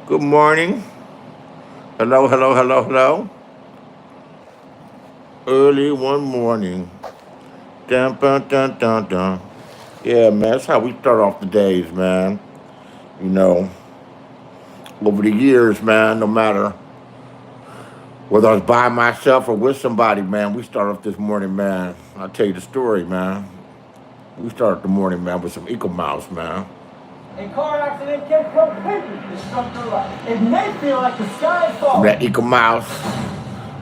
Good morning. Hello, hello, hello, hello. Early one morning. Dun, dun, dun, dun, dun. Yeah, man, that's how we start off the days, man. You know, over the years, man, no matter whether I was by myself or with somebody, man, we start off this morning, man. I'll tell you the story, man. We start the morning, man, with some Eco Mouse, man. A car accident can completely disrupt your life. It may feel like the sky is Some of falling. that Eco Mouse,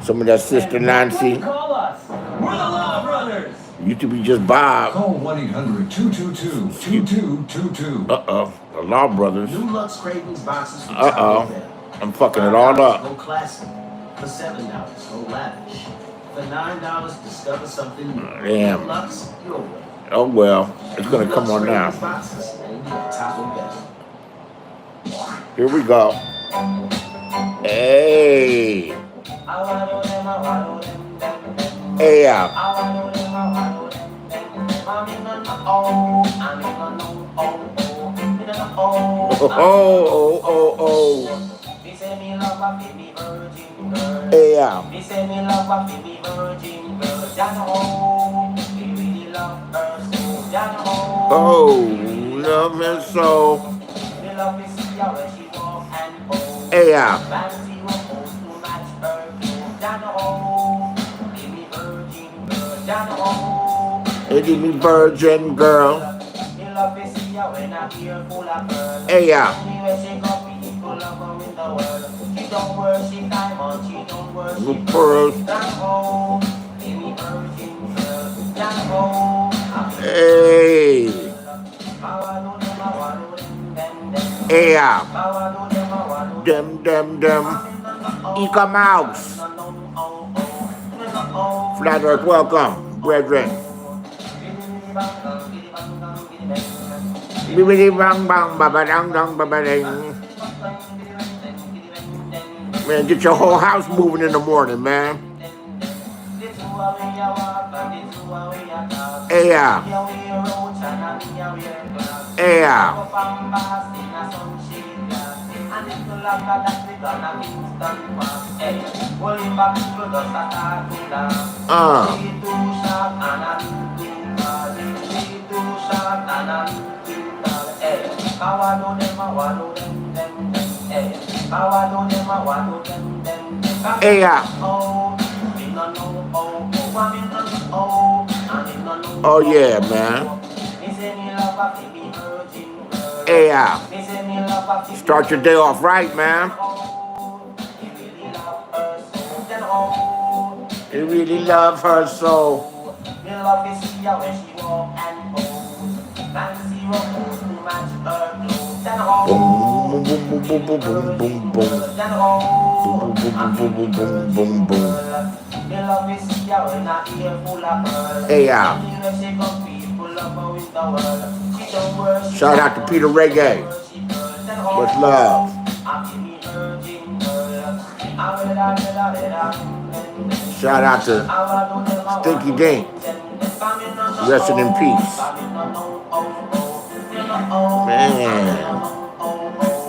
some of that Sister And that's when you Nancy. call us. We're the Law Brothers. Used to be just Bob. Call 1-800-222-2222. Uh-oh. The Law Brothers. New Lux Cravings boxes for Taco Uh-oh. Bell. I'm fucking it all up. Go classic. For $7, go lavish. For $9, discover something new. Damn. Lux, your way. Oh well, it's gonna New come Lux on now. Cravings boxes named Taco Bell. Here we go. Hey. Hey out. Oh, oh, oh, oh. Hey out. Oh, love and soul. Hey out. Hey, give me virgin girl. Hey out. No pearls. Hey. Hey out. Dem. Eka Mouse. Flat Earth, welcome, brethren. Bibbidi bang bang babadang dang babading. Man, get your whole house moving in the morning, man. Hey out. Hey out. Hey out. Oh yeah, man. Hey out. Start your day off right, man. You really love her so. Boom, boom, boom, boom, boom, boom, boom, boom. Boom, boom, boom, boom, boom, boom, boom. Hey out. Shout out to Peter Reggae. Much love. Shout out to Stinky Dink. Resting in peace. Man.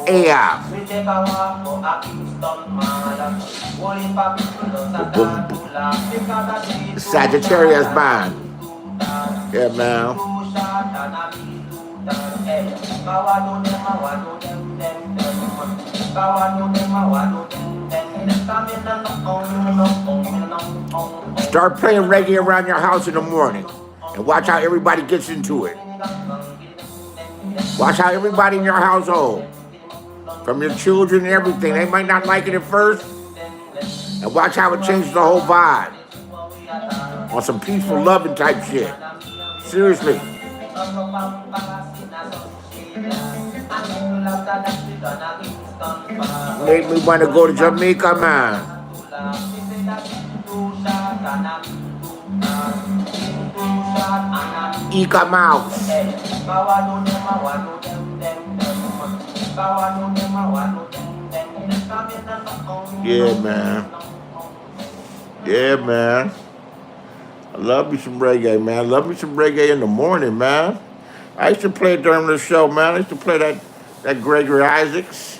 Hey out. Sagittarius band. Yeah, man. Start playing reggae around your house in the morning and watch how everybody gets into it. Watch how everybody in your household, from your children and everything, they might not like it at first, and watch how it changes the whole vibe on some peaceful loving type shit. Seriously. Made me want to go to Jamaica, man. Eka Mouse. Yeah, man. Yeah, man. I love me some reggae, man. I love me some reggae in the morning, man. I used to play it during the show, man. I used to play that Gregory Isaacs.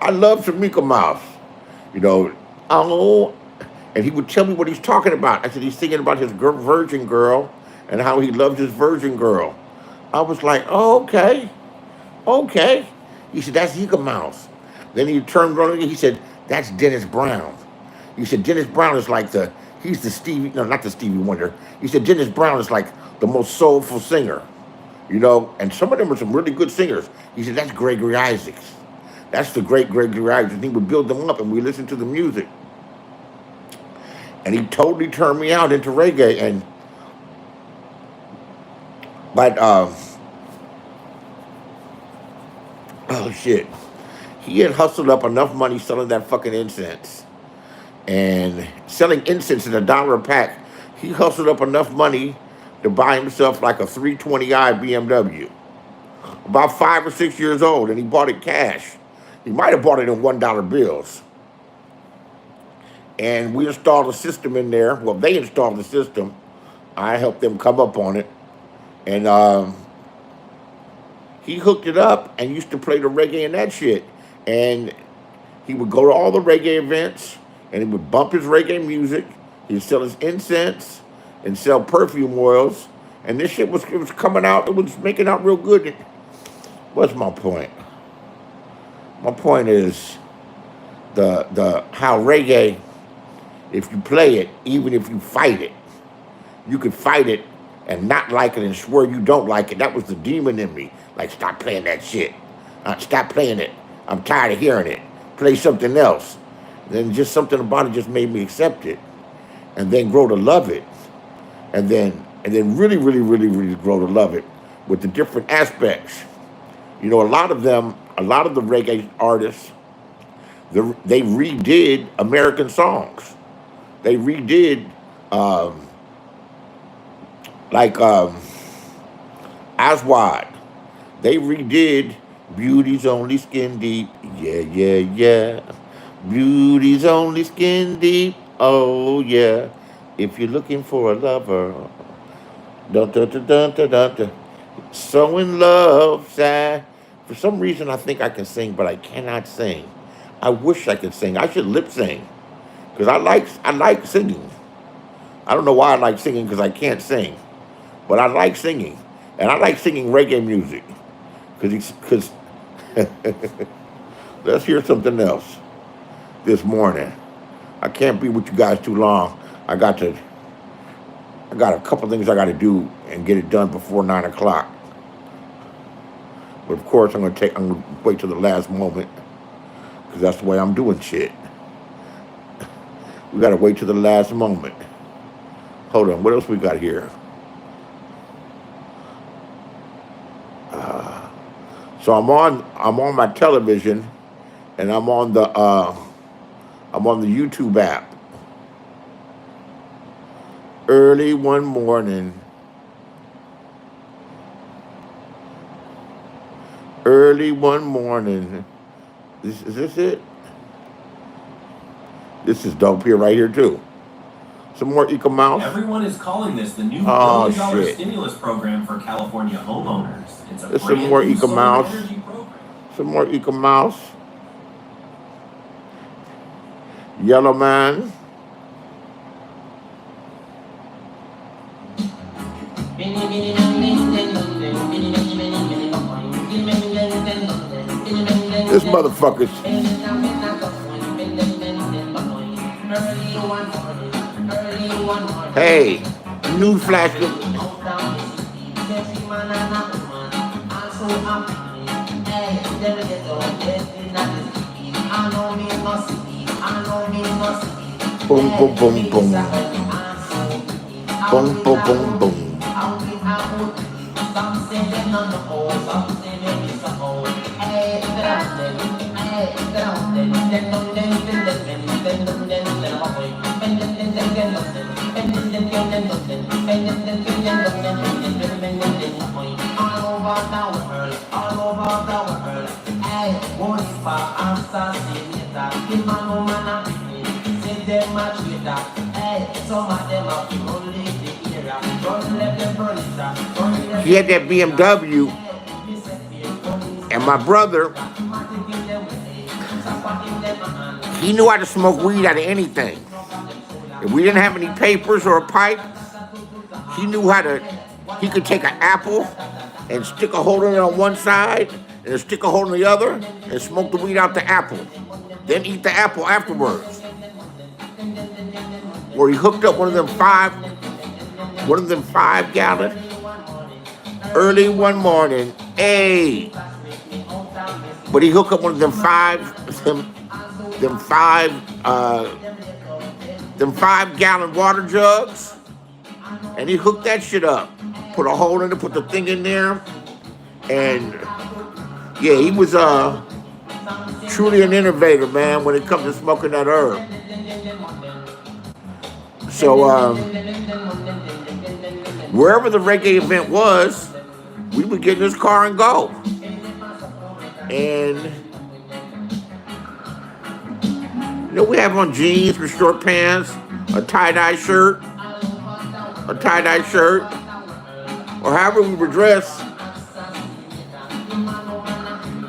I love Tamika Mouse. You know, oh, and he would tell me what he's talking about. I said he's singing about his virgin girl and how he loves his virgin girl. I was like, oh, okay, okay. He said that's Ika Mouse. Then he turned around and he said that's Dennis Brown. He said Dennis Brown is like he's the Stevie, no, not the Stevie Wonder. He said Dennis Brown is like the most soulful singer, you know, and some of them are some really good singers. He said that's Gregory Isaacs. That's the great Gregory Isaacs. And he would build them up and we listened to the music. And he totally turned me out into reggae. And but oh shit, he had hustled up enough money selling that fucking incense and selling incense at $1 a pack. He hustled up enough money to buy himself like a 320i BMW. About 5 or 6 years old, and he bought it cash. He might have bought it in $1 bills. And we installed a system in there. Well, they installed the system. I helped them come up on it. And he hooked it up and used to play the reggae and that shit. And he would go to all the reggae events and he would bump his reggae music. He'd sell his incense and sell perfume oils. And this shit was coming out, it was making out real good. What's my point? My point is the how reggae, if you play it, even if you fight it, you could fight it and not like it and swear you don't like it. That was the demon in me. Like, stop playing that shit. Stop playing it. I'm tired of hearing it. Play something else. Then just something about it just made me accept it. And then grow to love it. And then really, really, really, really grow to love it with the different aspects. You know, a lot of the reggae artists, they redid American songs. They redid, Aswad. They redid Beauty's Only Skin Deep. Yeah, yeah, yeah. Beauty's only skin deep. Oh, yeah. If you're looking for a lover. Dun, dun, dun, dun, dun, dun, dun. So in love, sad. For some reason, I think I can sing, but I cannot sing. I wish I could sing. I should lip sing. Because I like singing. I don't know why I like singing because I can't sing. But I like singing. And I like singing reggae music. Because let's hear something else this morning. I can't be with you guys too long. I got a couple things I got to do and get it done before 9 o'clock. But of course, I'm gonna wait till the last moment because that's the way I'm doing shit. We gotta wait till the last moment. Hold on, what else we got here? So I'm on my television, and I'm on the YouTube app. Early one morning. Is this it? This is dope here, right here too. Some more Eco Mouse. Everyone is calling this the new Oh $1 billion shit. stimulus program for California homeowners. It's a There's some brand more new Eco solar Mouse. energy program. Some more Eco Mouse. Yellow Man. This motherfucker's. Hey, newsflash. Boom, boom, boom, boom. Boom, boom, boom, boom. He had that BMW, and my brother He knew how to smoke weed out of anything. If we didn't have any papers or a pipe, he knew how to, he could take an apple and stick a hole in it on one side and stick a hole in the other and smoke the weed out the apple. Then eat the apple afterwards. Or he hooked up one of them 5-gallon early one morning. Hey. But he hooked up one of them 5-gallon water jugs, and he hooked that shit up. Put a hole in it, put the thing in there, and yeah, he was truly an innovator, man, when it comes to smoking that herb. So wherever the reggae event was, we would get in his car and go. And you know, we have on jeans with short pants, a tie-dye shirt, or however we were dressed.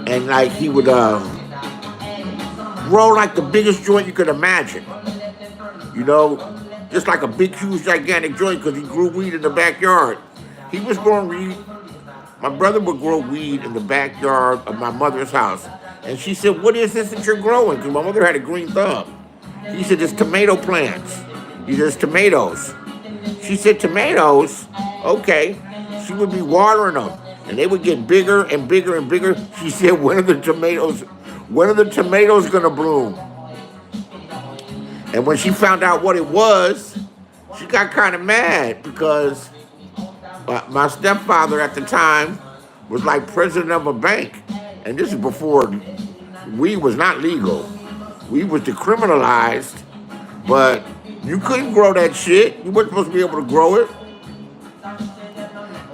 And like he would roll like the biggest joint you could imagine. You know, just like a big, huge, gigantic joint because he grew weed in the backyard. He was growing weed. My brother would grow weed in the backyard of my mother's house. And she said, "What is this that you're growing?" Because my mother had a green thumb. He said, "It's tomato plants." He said, "It's tomatoes." She said, "Tomatoes?" Okay. She would be watering them. And they would get bigger and bigger and bigger. She said, when are the tomatoes going to bloom? And when she found out what it was, she got kind of mad because my stepfather at the time was like president of a bank. And this is before weed was not legal. Weed was decriminalized, but you couldn't grow that shit. You weren't supposed to be able to grow it.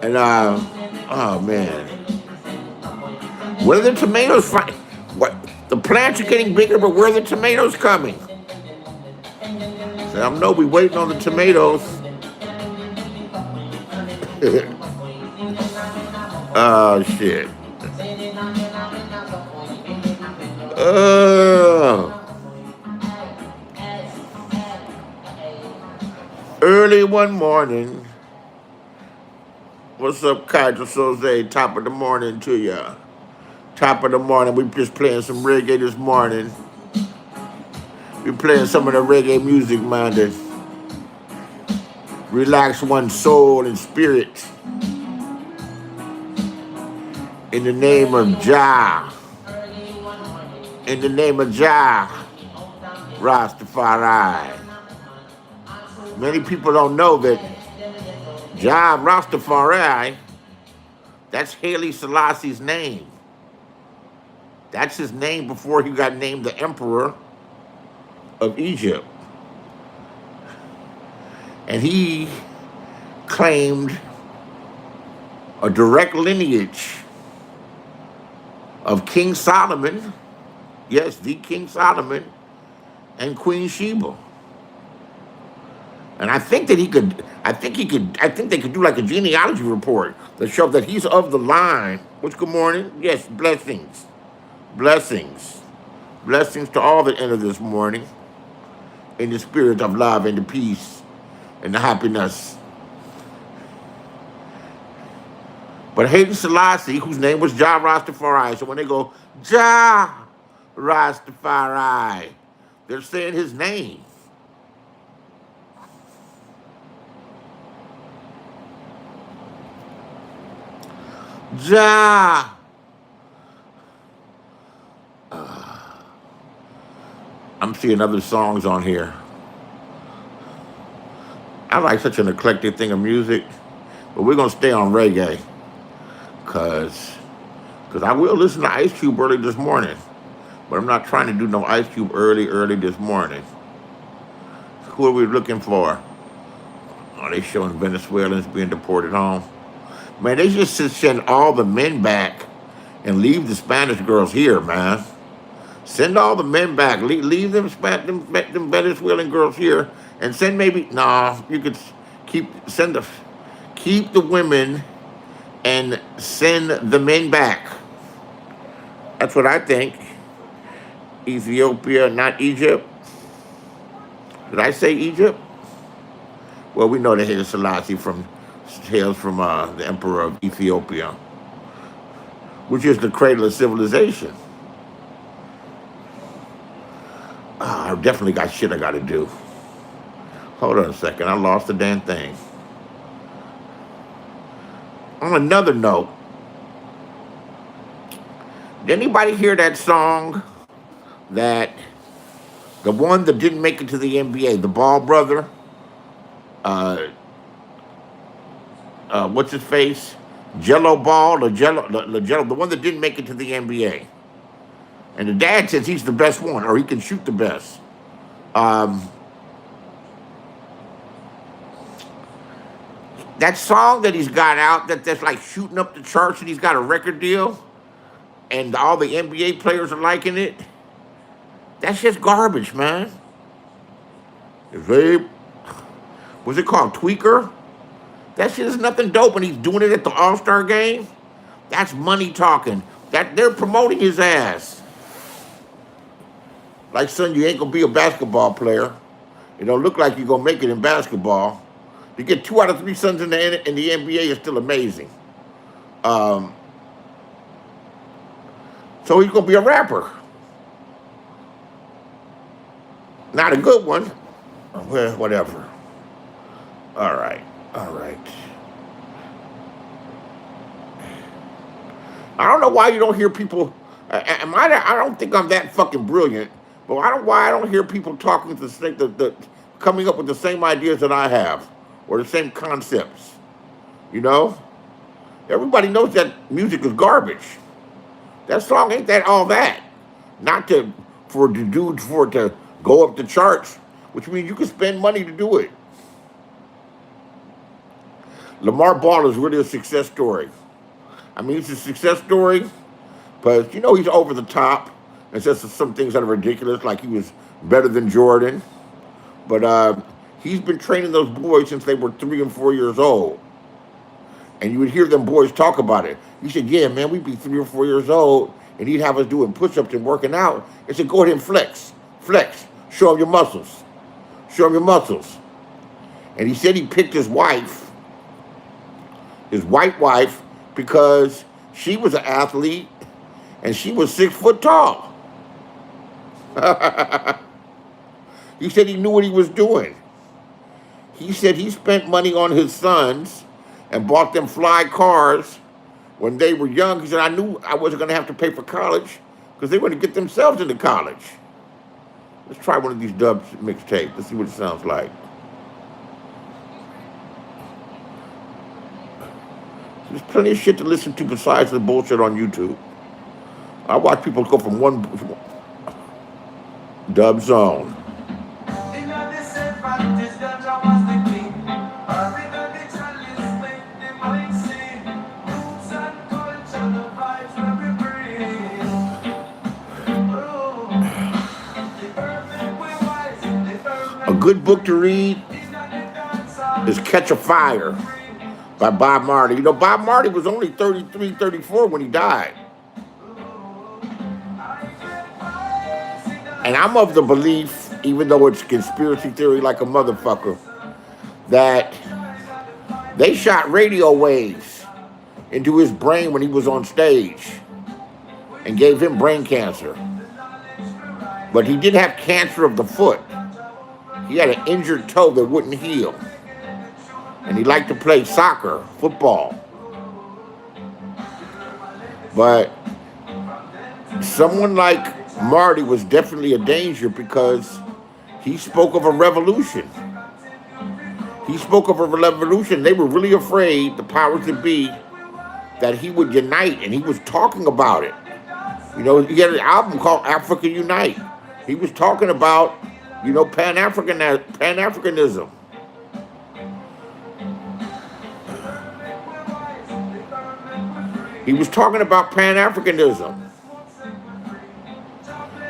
And, oh man. Where are the tomatoes from? What? The plants are getting bigger, but where are the tomatoes coming? So I know we waiting on the tomatoes. Oh shit. Early one morning. What's up, Kaiser Soze? Top of the morning to ya. Top of the morning. We just playing some reggae this morning. We playing some of the reggae music, man, that relax one's soul and spirit. In the name of Jah. In the name of Jah. Rastafari. Many people don't know that Jah Rastafari, that's Haile Selassie's name. That's his name before he got named the Emperor of Egypt. And he claimed a direct lineage of King Solomon, yes, the King Solomon, and Queen Sheba. And I think they could do like a genealogy report that show that he's of the line. Which, good morning. Yes, blessings. Blessings. Blessings to all that enter this morning in the spirit of love and the peace and the happiness. But Haile Selassie, whose name was Jah Rastafari, so when they go, Jah Rastafari, they're saying his name. Jah. I'm seeing other songs on here. I like such an eclectic thing of music, but we're going to stay on reggae because I will listen to Ice Cube early this morning, but I'm not trying to do no Ice Cube early this morning. Who are we looking for? Oh, they showing Venezuelans being deported home. Man, they just send all the men back and leave the Spanish girls here, man. Send all the men back. Leave them Venezuelan girls here, and send you could keep the women and send the men back. That's what I think. Ethiopia, not Egypt. Did I say Egypt? Well, we know that Haile Selassie hails from the Emperor of Ethiopia, which is the cradle of civilization. I definitely got shit I got to do. Hold on a second. I lost the damn thing. On another note, did anybody hear that song that the one that didn't make it to the NBA, the Ball brother, what's his face? Jello Ball, the one that didn't make it to the NBA. And the dad says he's the best one, or he can shoot the best. That song that he's got out that's like shooting up the charts, and he's got a record deal, and all the NBA players are liking it. That's just garbage, man. Was it called Tweaker? That shit is nothing dope, and he's doing it at the All-Star game. That's money talking. That they're promoting his ass. Like, son, you ain't gonna be a basketball player. It don't look like you're gonna make it in basketball. To get 2 out of 3 sons in the NBA is still amazing. So he's gonna be a rapper. Not a good one. Well, whatever. All right. I don't know why you don't hear people. I don't think I'm that fucking brilliant, but why I don't hear people talking to the coming up with the same ideas that I have, or the same concepts. You know, everybody knows that music is garbage. That song ain't that all that. Not for it to go up the charts, which means you can spend money to do it. Lamar Ball is really a success story. I mean, it's a success story, but you know he's over the top and says some things that are ridiculous, like he was better than Jordan. But he's been training those boys since they were 3 and 4 years old. And you would hear them boys talk about it. He said, yeah, man, we'd be 3 or 4 years old, and he'd have us doing push-ups and working out. And said, go ahead and flex. Show him your muscles. And he said he picked his white wife, because she was an athlete, and she was 6 foot tall. He said he knew what he was doing. He said he spent money on his sons and bought them fly cars when they were young. He said, I knew I wasn't going to have to pay for college because they were going to get themselves into college. Let's try one of these dubs mixtapes. Let's see what it sounds like. There's plenty of shit to listen to besides the bullshit on YouTube. I watch people go from one dub zone. A good book to read is Catch a Fire by Bob Marley. You know, Bob Marley was only 33, 34 when he died. And I'm of the belief, even though it's conspiracy theory like a motherfucker, that they shot radio waves into his brain when he was on stage and gave him brain cancer. But he did have cancer of the foot. He had an injured toe that wouldn't heal. And he liked to play soccer, football. But someone like Marty was definitely a danger because he spoke of a revolution. They were really afraid, the powers that be, that he would unite, and he was talking about it. You know, he had an album called Africa Unite. He was talking about, you know, Pan-Africanism. He was talking about Pan-Africanism.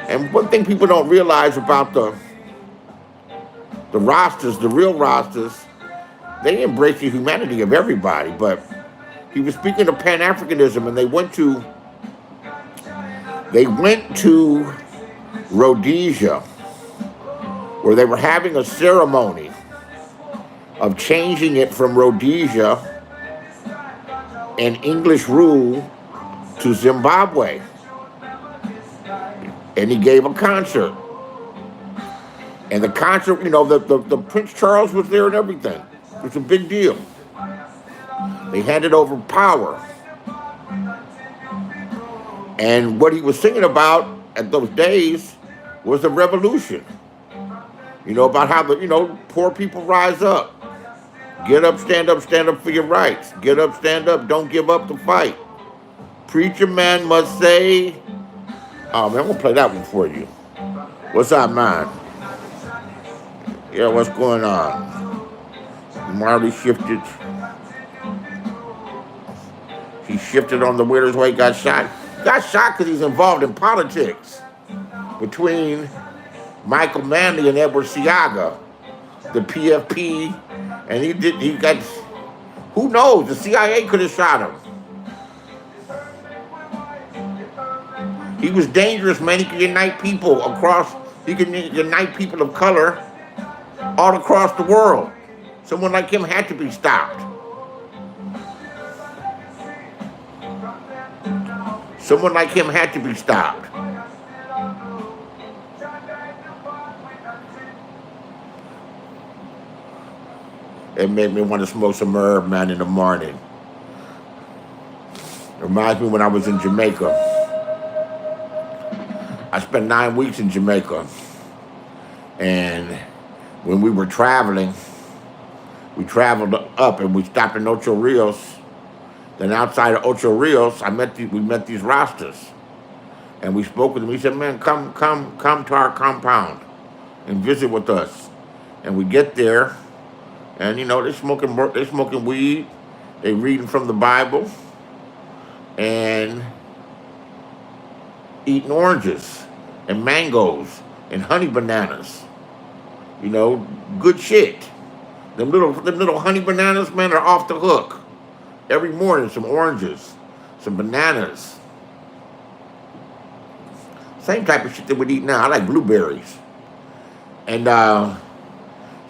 And one thing people don't realize about the Rastas, the real Rastas, they embrace the humanity of everybody. But he was speaking of Pan-Africanism, and they went to Rhodesia, where they were having a ceremony of changing it from Rhodesia and English rule to Zimbabwe. And he gave a concert. And the concert, the Prince Charles was there and everything. It was a big deal. They handed over power. And what he was singing about at those days was the revolution. About how poor people rise up. Get up, stand up for your rights. Get up, stand up, don't give up the fight. Preacher man must say, oh man, I'm gonna play that one for you. What's up, man? Yeah, what's going on? Marley shifted. He shifted on the Wheeler's way, got shot. Got shot because he's involved in politics between Michael Manley and Edward Seaga, the PFP, and he got, who knows, the CIA could have shot him. He was dangerous, man. He could unite people unite people of color all across the world. Someone like him had to be stopped. Someone like him had to be stopped. It made me want to smoke some herb, man, in the morning. It reminds me when I was in Jamaica. I spent 9 weeks in Jamaica. And when we were traveling, we traveled up and we stopped in Ocho Rios. Then outside of Ocho Rios, we met these Rastas. And we spoke with them. He said, man, come to our compound and visit with us. And we get there, and they're smoking weed, they reading from the Bible, and eating oranges and mangoes and honey bananas. Good shit. Them little honey bananas, man, are off the hook. Every morning, some oranges, some bananas. Same type of shit that we'd eat now. I like blueberries. And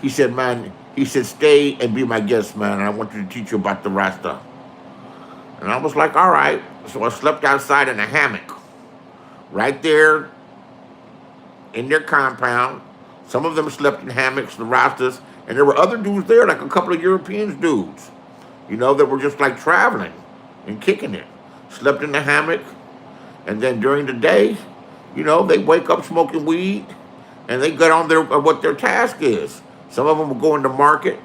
he said, man, stay and be my guest, man. I want you to teach you about the Rasta. And I was like, all right. So I slept outside in a hammock. Right there in their compound. Some of them slept in hammocks, the Rastas. And there were other dudes there, like a couple of European dudes, that were just like traveling and kicking it. Slept in the hammock. And then during the day, they wake up smoking weed and they get on what their task is. Some of them would go into market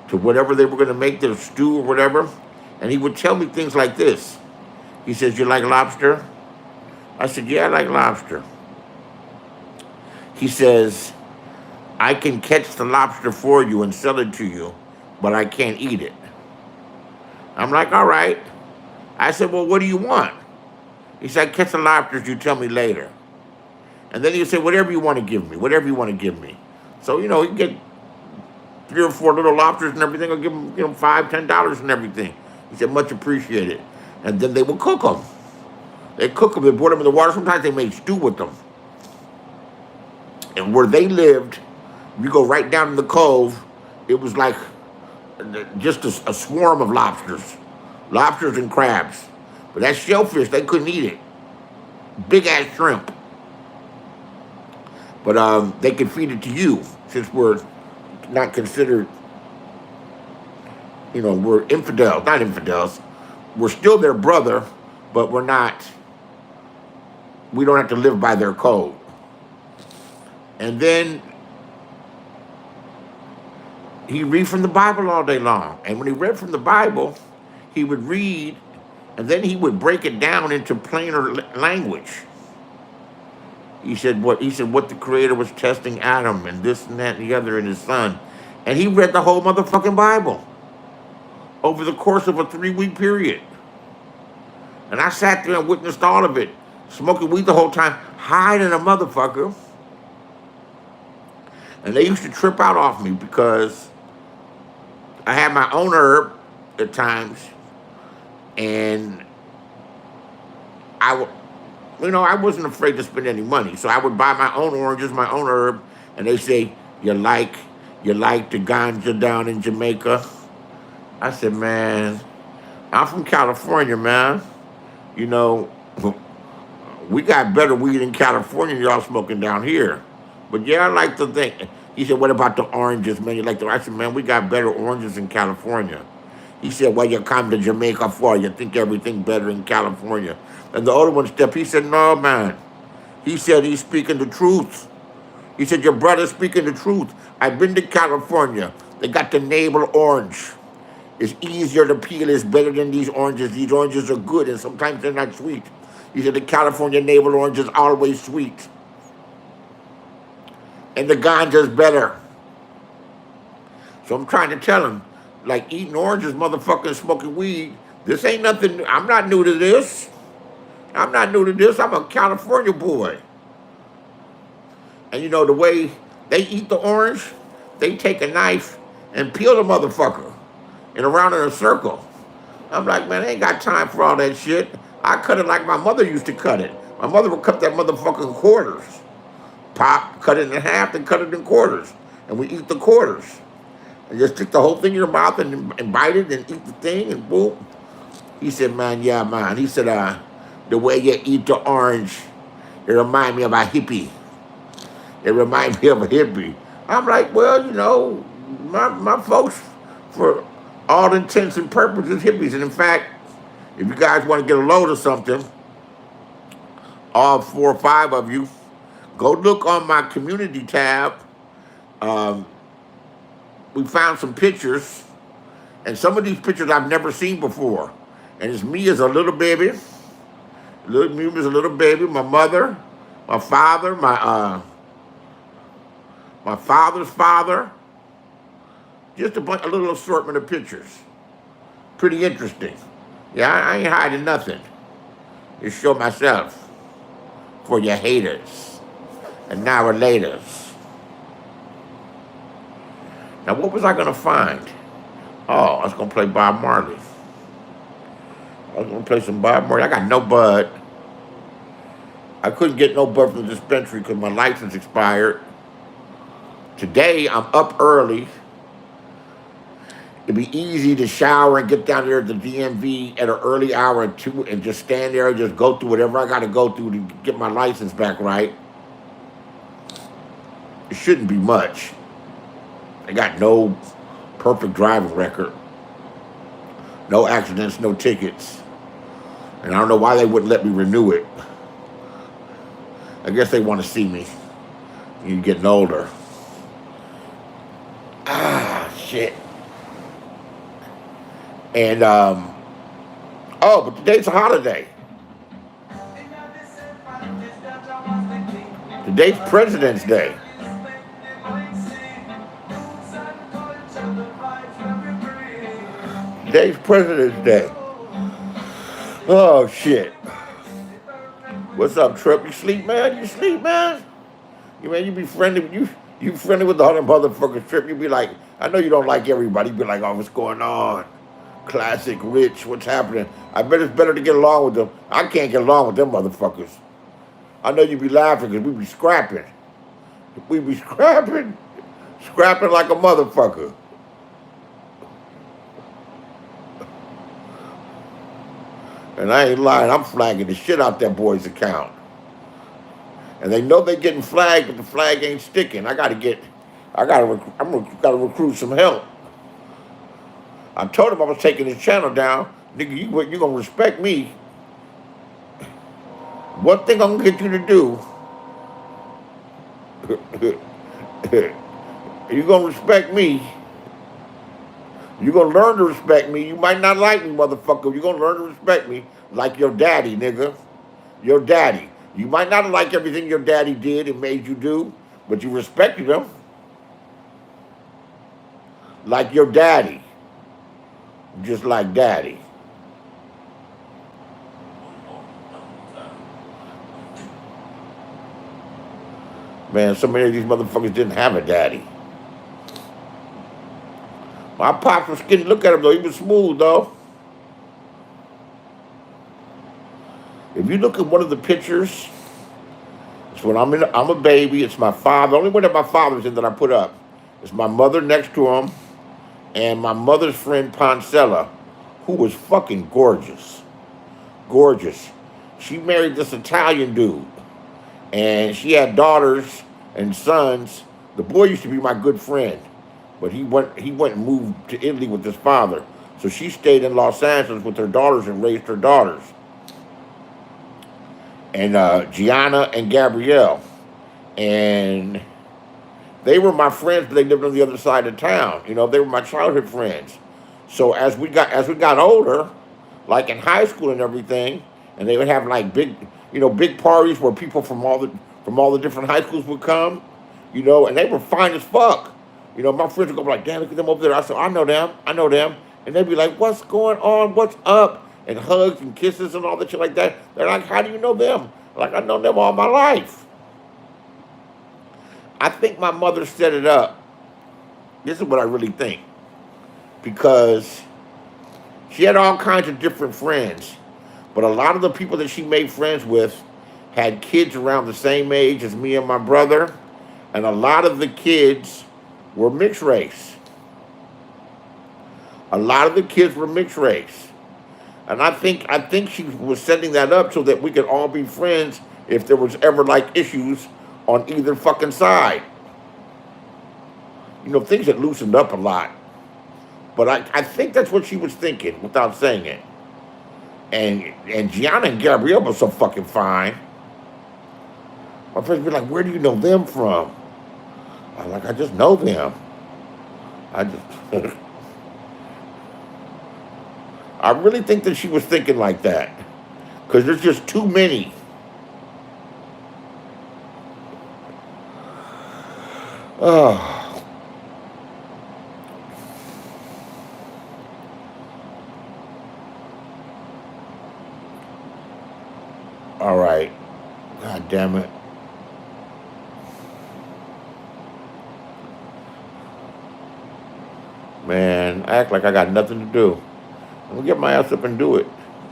to whatever they were going to make, their stew or whatever. And he would tell me things like this. He says, you like lobster? I said, yeah, I like lobster. He says, I can catch the lobster for you and sell it to you, but I can't eat it. I'm like, all right. I said, well, what do you want? He said, catch the lobsters, you tell me later. And then he said, whatever you want to give me. So, you get 3 or 4 little lobsters and everything. I'll give him, $5, $10 and everything. He said, much appreciated. And then they would cook them. They cook them, they boil them in the water. Sometimes they made stew with them. And where they lived, you go right down in the cove, it was like just a swarm of lobsters and crabs. But that shellfish, they couldn't eat it. Big ass shrimp. But they could feed it to you, since we're not considered, we're infidels, not infidels. We're still their brother, but we don't have to live by their code. And then he read from the Bible all day long. And when he read from the Bible, he would read, and then he would break it down into plainer language. He said what the Creator was testing Adam and this and that and the other and his son. And he read the whole motherfucking Bible over the course of a 3-week period. And I sat there and witnessed all of it, smoking weed the whole time, hiding a motherfucker. And they used to trip out off me because I had my own herb at times, and you know, I wasn't afraid to spend any money. So I would buy my own oranges, my own herb, and they say, you like you like the ganja down in Jamaica? I said, man, I'm from California, man. You know, we got better weed in California than y'all smoking down here. But yeah, I like to think. He said, what about the oranges, man? You like the I said, man, we got better oranges in California. He said, well, you come to Jamaica for? You think everything better in California. And the other one stepped, he said, no, man. He said he's speaking the truth. He said, your brother's speaking the truth. I've been to California. They got the navel orange. It's easier to peel. It's better than these oranges. These oranges are good, and sometimes they're not sweet. He said the California navel orange is always sweet. And the ganja's better. So I'm trying to tell him, like eating oranges, motherfucking smoking weed, this ain't nothing. I'm not new to this. I'm not new to this. I'm a California boy. And you know, the way they eat the orange, they take a knife and peel the motherfucker and around in a circle. I'm like, man, I ain't got time for all that shit. I cut it like my mother used to cut it. My mother would cut that motherfucker in quarters. Pop, cut it in half, and cut it in quarters. And we eat the quarters. And just stick the whole thing in your mouth and bite it and eat the thing and boom. He said, man, yeah, man. He said, the way you eat the orange, it remind me of a hippie. It reminds me of a hippie. I'm like, well, you know, my folks, for all intents and purposes, hippies. And in fact, if you guys want to get a load of something, all 4 or 5 of you, go look on my community tab. We found some pictures, and some of these pictures I've never seen before. And it's me as a little baby, me as a little baby, my mother, my father, my father's father, just a little assortment of pictures. Pretty interesting. Yeah, I ain't hiding nothing. Just show myself for your haters and now relators. Now, what was I gonna find? Oh, I was gonna play Bob Marley. I was gonna play some Bob Marley. I got no bud. I couldn't get no bud from the dispensary because my license expired. Today, I'm up early. It'd be easy to shower and get down there at the DMV at an early hour or 2 and just stand there and just go through whatever I got to go through to get my license back right. It shouldn't be much. I got no perfect driving record. No accidents, no tickets. And I don't know why they wouldn't let me renew it. I guess they want to see me. You're getting older. Ah, shit. And, but today's a holiday. Today's President's Day. Today's President's Day. Oh, shit. What's up, Trip? You sleep, man? You sleep, man? You be friendly with you friendly with the other motherfuckers, Trip. You be like, I know you don't like everybody. You be like, oh, what's going on? Classic, Rich, what's happening? I bet it's better to get along with them. I can't get along with them motherfuckers. I know you be laughing because we be scrapping. We be scrapping like a motherfucker. And I ain't lying, I'm flagging the shit out that boy's account. And they know they getting flagged, but the flag ain't sticking. I gotta recruit some help. I told him I was taking his channel down. Nigga, you gonna respect me. One thing I'm gonna get you to do, you gonna respect me. You gonna learn to respect me. You might not like me, motherfucker. You gonna learn to respect me like your daddy, nigga. Your daddy. You might not like everything your daddy did and made you do, but you respected him. Like your daddy. Just like daddy. Man, so many of these motherfuckers didn't have a daddy. My pops was skinny. Look at him, though. He was smooth, though. If you look at one of the pictures, it's when I'm a baby. It's my father. The only one that my father's in that I put up. It's my mother next to him and my mother's friend Poncella, who was fucking gorgeous. Gorgeous. She married this Italian dude. And she had daughters and sons. The boy used to be my good friend, but he went and moved to Italy with his father. So she stayed in Los Angeles with her daughters and raised her daughters. And Gianna and Gabrielle. And they were my friends, but they lived on the other side of town. You know, they were my childhood friends. So as we got older, like in high school and everything, and they would have like big parties where people from all the different high schools would come, you know, and they were fine as fuck. You know, my friends would go like, "Damn, look at them over there." I said, I know them, and they'd be like, "What's going on? What's up?" And hugs and kisses and all that shit like that. They're like, "How do you know them?" Like, I know them all my life. I think my mother set it up. This is what I really think, because she had all kinds of different friends, but a lot of the people that she made friends with had kids around the same age as me and my brother, and a lot of the kids were mixed race. A lot of the kids were mixed race. And I think she was setting that up so that we could all be friends if there was ever like issues on either fucking side. You know, things had loosened up a lot. But I think that's what she was thinking without saying it. And Gianna and Gabrielle were so fucking fine. My friends be like, "Where do you know them from?" I'm like, "I just know them. I just I really think that she was thinking like that. Because there's just too many. Oh. All right. God damn it. Man, I act like I got nothing to do. I'm gonna get my ass up and do it.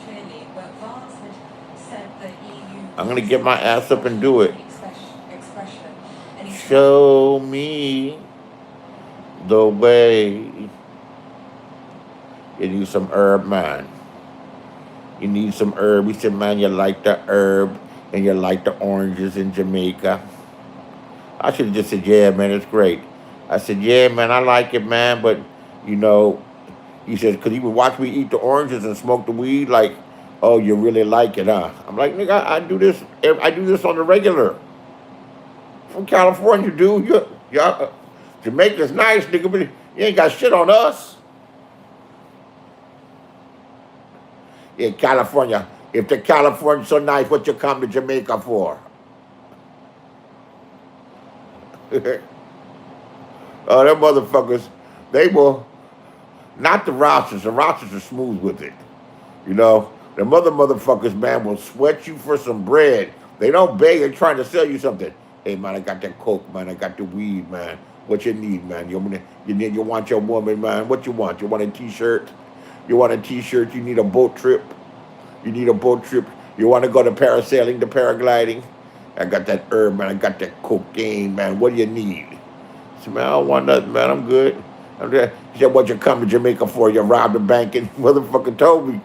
Clearly, but Vance had said that EU I'm gonna get my ass up and do it. expression, and he said Show me the way. You need some herb, man. You need some herb. He said, "Man, you like the herb and you like the oranges in Jamaica." I should have just said, "Yeah, man, it's great." I said, "Yeah, man, I like it, man, but you know," he said, "because he would watch me eat the oranges and smoke the weed, like, oh, you really like it, huh?" I'm like, "Nigga, I do this. I do this on the regular. From California, dude. Jamaica's nice, nigga, but you ain't got shit on us in California. If the California's so nice, what you come to Jamaica for?" Oh, them motherfuckers, they will, not the Rosses. The Rosses are smooth with it. You know, the motherfuckers, man, will sweat you for some bread. They don't beg and trying to sell you something. "Hey, man, I got that coke, man. I got the weed, man. What you need, man? You want your woman, man. What you want? You want a T-shirt? You want a T-shirt? You need a boat trip? You need a boat trip? You want to go to parasailing, to paragliding? I got that herb, man. I got that cocaine, man. What do you need?" I said, "Man, I don't want nothing, man. I'm good." He said, "What you come to Jamaica for? You robbed a bank?" And motherfucker told me,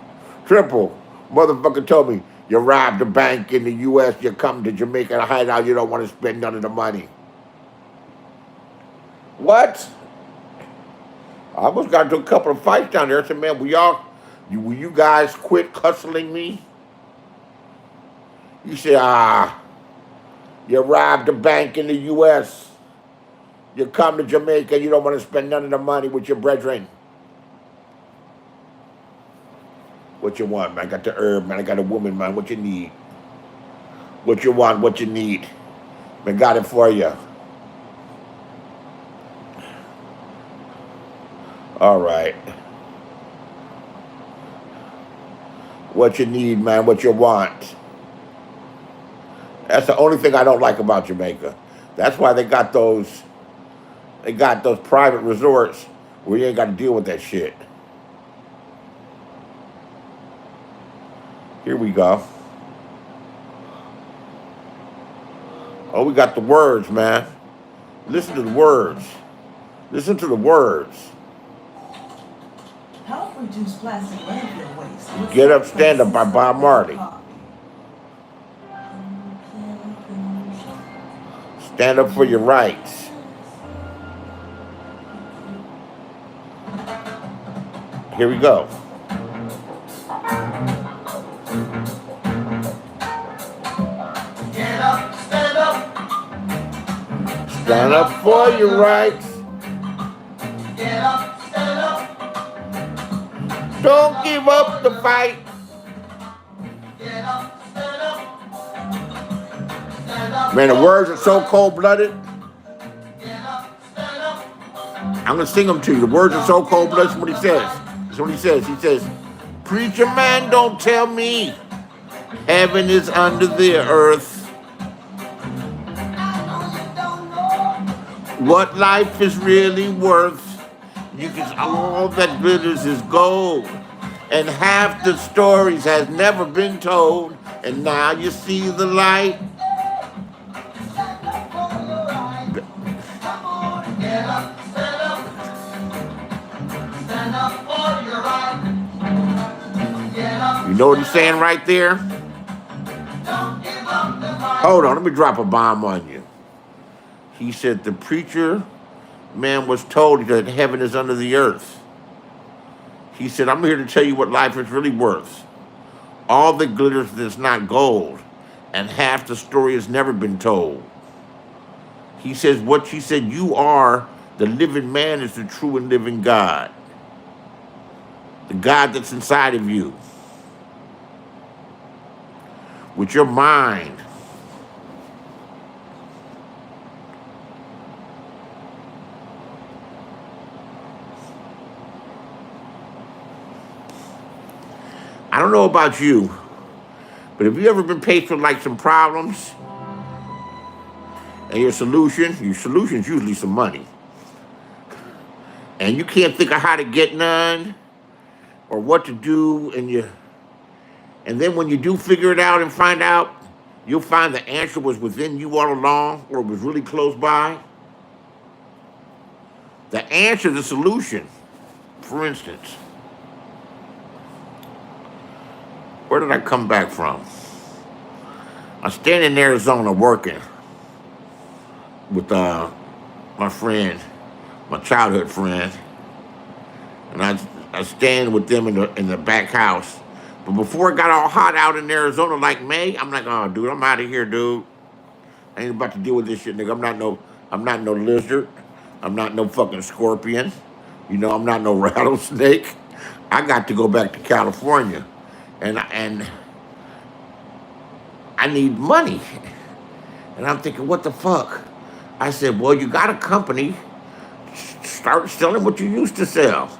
triple. Motherfucker told me, "You robbed a bank in the U.S. You come to Jamaica to hide out. You don't want to spend none of the money." What? I almost got into a couple of fights down there. I said, "Man, will you guys quit hustling me?" You said, "You robbed a bank in the U.S. You come to Jamaica, you don't want to spend none of the money with your brethren. What you want, man? I got the herb, man. I got a woman, man. What you need? What you want, what you need. Man, got it for you." All right. What you need, man. What you want. That's the only thing I don't like about Jamaica. That's why they got those private resorts where you ain't got to deal with that shit. Here we go. Oh, we got the words, man. Listen to the words. Listen to the words. Help reduce plastic landfill waste. With Get Up, Surface Stand Up by Bob Marley. Coffee. Stand up for your rights. Here we go. Get up, stand up. Stand up for your rights. Get up, stand up. Don't give up the fight. Get up, stand up. Stand up. Man, the words are so cold-blooded. Get up, stand up. I'm going to sing them to you. The words are so cold-blooded. That's what he says. That's what he says. He says, preacher man, don't tell me heaven is under the earth. What life is really worth. You can, all that glitters is gold. And half the stories has never been told. And now you see the light. Get up, stand up. Stand up for your right. Get up. You know what he's saying right there? Don't give up the fight. Hold on, let me drop a bomb on you. He said the preacher man was told that heaven is under the earth. He said, I'm here to tell you what life is really worth. All that glitters is not gold, and half the story has never been told. He says, what she said, you are the living man is the true and living God. The God that's inside of you. With your mind. I don't know about you, but have you ever been faced with like some problems? And your solution's usually some money. And you can't think of how to get none or what to do, and then when you do figure it out and find out, you'll find the answer was within you all along, or it was really close by. The answer, the solution, for instance. Where did I come back from? I'm standing in Arizona working with my friend, my childhood friend, and I stand with them in the back house. But before it got all hot out in Arizona, like May, I'm like, oh, dude, I'm out of here, dude. I ain't about to deal with this shit, nigga. I'm not no lizard. I'm not no fucking scorpion. You know, I'm not no rattlesnake. I got to go back to California, and I need money. And I'm thinking, what the fuck? I said, well, you got a company. Start selling what you used to sell.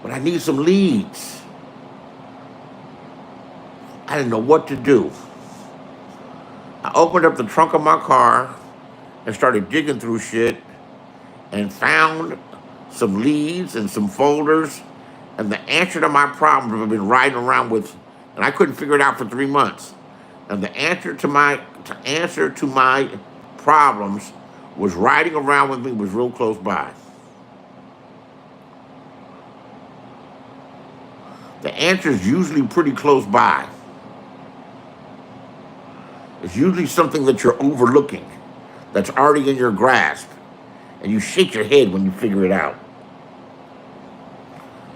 But I need some leads. I didn't know what to do. I opened up the trunk of my car and started digging through shit and found some leads and some folders and the answer to my problems I've been riding around with, and I couldn't figure it out for 3 months. And the answer to my problems was riding around with me, was real close by. The answer is usually pretty close by. It's usually something that you're overlooking, that's already in your grasp, and you shake your head when you figure it out.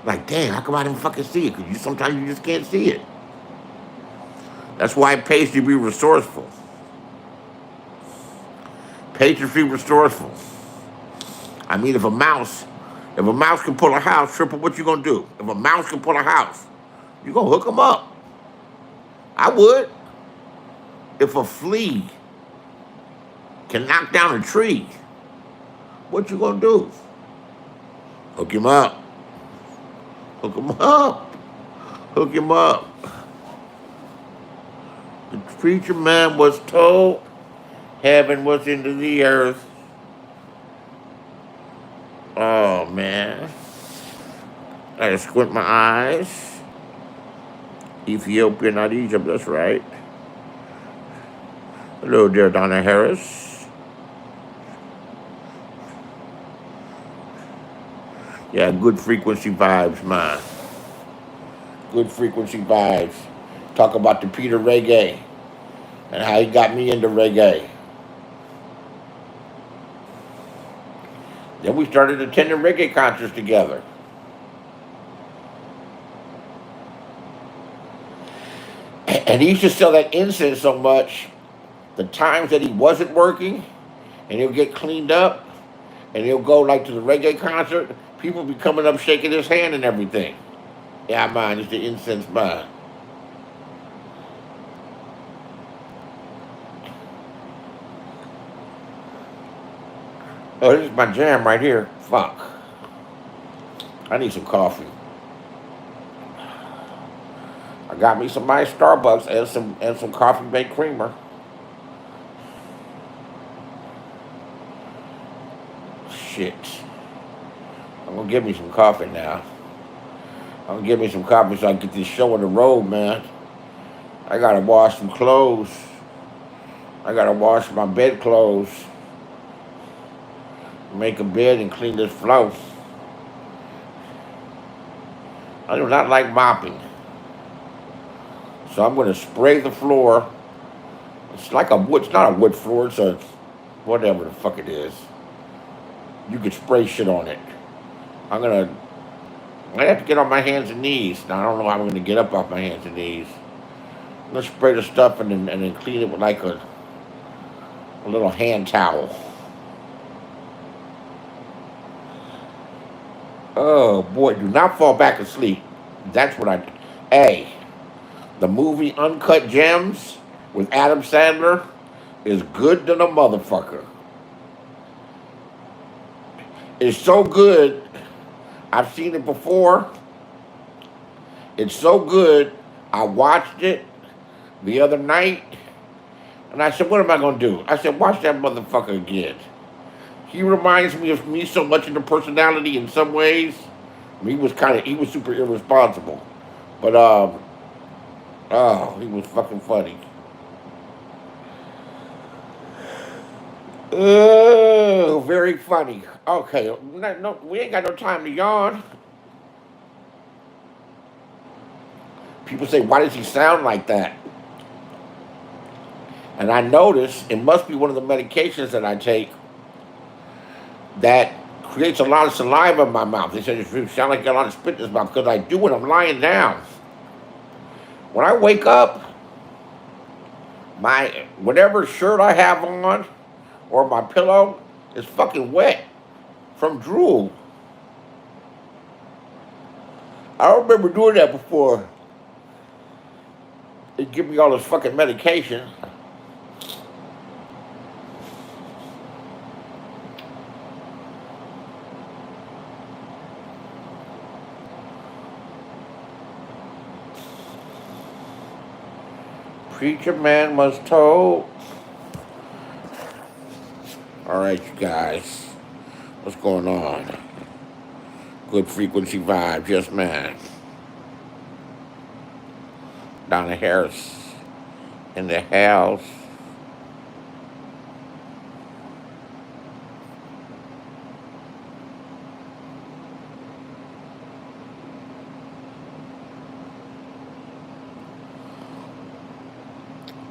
Like, damn, how come I didn't fucking see it? Because sometimes you just can't see it. That's why it pays to be resourceful. Pays to be resourceful. I mean, if a mouse can pull a house, Triple, what you gonna do? If a mouse can pull a house, you gonna hook them up. I would. If a flea can knock down a tree, what you gonna do? Hook him up. Hook him up. Hook him up. The preacher man was told heaven was into the earth. Oh, man. I gotta squint my eyes. Ethiopia, not Egypt, that's right. Hello there, Donna Harris. Yeah, good frequency vibes, man. Good frequency vibes. Talk about the Peter reggae and how he got me into reggae. Then we started attending reggae concerts together. And he used to sell that incense so much, the times that he wasn't working, and he'll get cleaned up, and he'll go like to the reggae concert, people be coming up shaking his hand and everything. Yeah, man, it's the incense man. Oh, this is my jam right here. Fuck. I need some coffee. I got me some nice Starbucks and some coffee made creamer. Shit. I'm gonna get me some coffee now. I'm gonna get me some coffee so I can get this show on the road, man. I gotta wash some clothes. I gotta wash my bed clothes. Make a bed and clean this floor. I do not like mopping. So I'm gonna spray the floor. It's like a wood, it's not a wood floor, it's a whatever the fuck it is. You could spray shit on it. I have to get on my hands and knees. Now I don't know how I'm gonna get up off my hands and knees. I'm gonna spray the stuff and then clean it with like a little hand towel. Oh boy, do not fall back asleep. That's what I. Hey, the movie Uncut Gems with Adam Sandler is good than a motherfucker. It's so good. I've seen it before. It's so good. I watched it the other night, and I said, "What am I gonna do?" I said, "Watch that motherfucker again." He reminds me of me so much in the personality in some ways. I mean, he was super irresponsible, but oh, he was fucking funny. Oh, very funny. Okay, no, we ain't got no time to yawn. People say, "Why does he sound like that?" And I notice it must be one of the medications that I take that creates a lot of saliva in my mouth. They said it sound like I got a lot of spit in his mouth because I do when I'm lying down. When I wake up, my whatever shirt I have on or my pillow is fucking wet from drool. I don't remember doing that before. They give me all this fucking medication. Preacher man was told. All right, you guys. What's going on? Good frequency vibe, yes, man. Donna Harris in the house.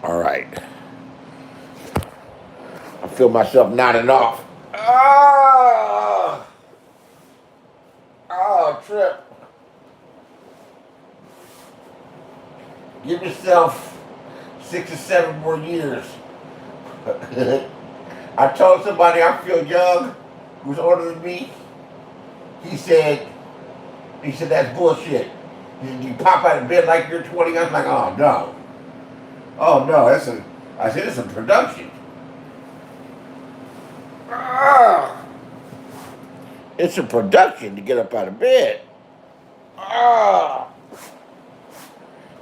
All right. I feel myself nodding off. Oh, trip. Give yourself 6 or 7 more years. I told somebody I feel young who's older than me. He said, that's bullshit. You pop out of bed like you're 20. I was like, oh no. Oh no, I said it's a production. It's a production to get up out of bed.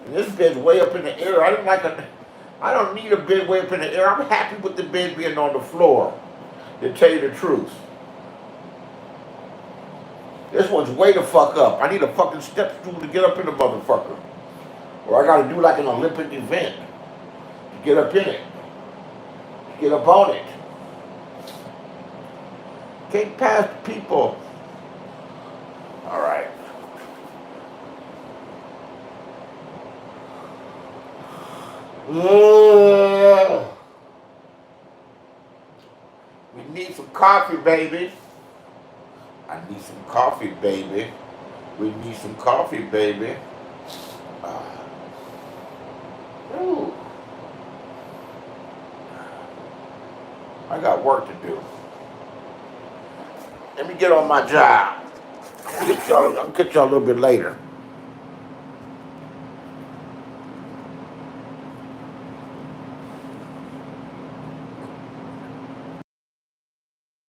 And this bed's way up in the air. I don't need a bed way up in the air. I'm happy with the bed being on the floor, to tell you the truth. This one's way the fuck up. I need a fucking step stool to get up in the motherfucker. Or I gotta do like an Olympic event to get up in it. Get up on it. Can't pass the people. All right. We need some coffee, baby. I need some coffee, baby. We need some coffee, baby. Ooh. I got work to do. Let me get on my job. I'll get y'all a little bit later.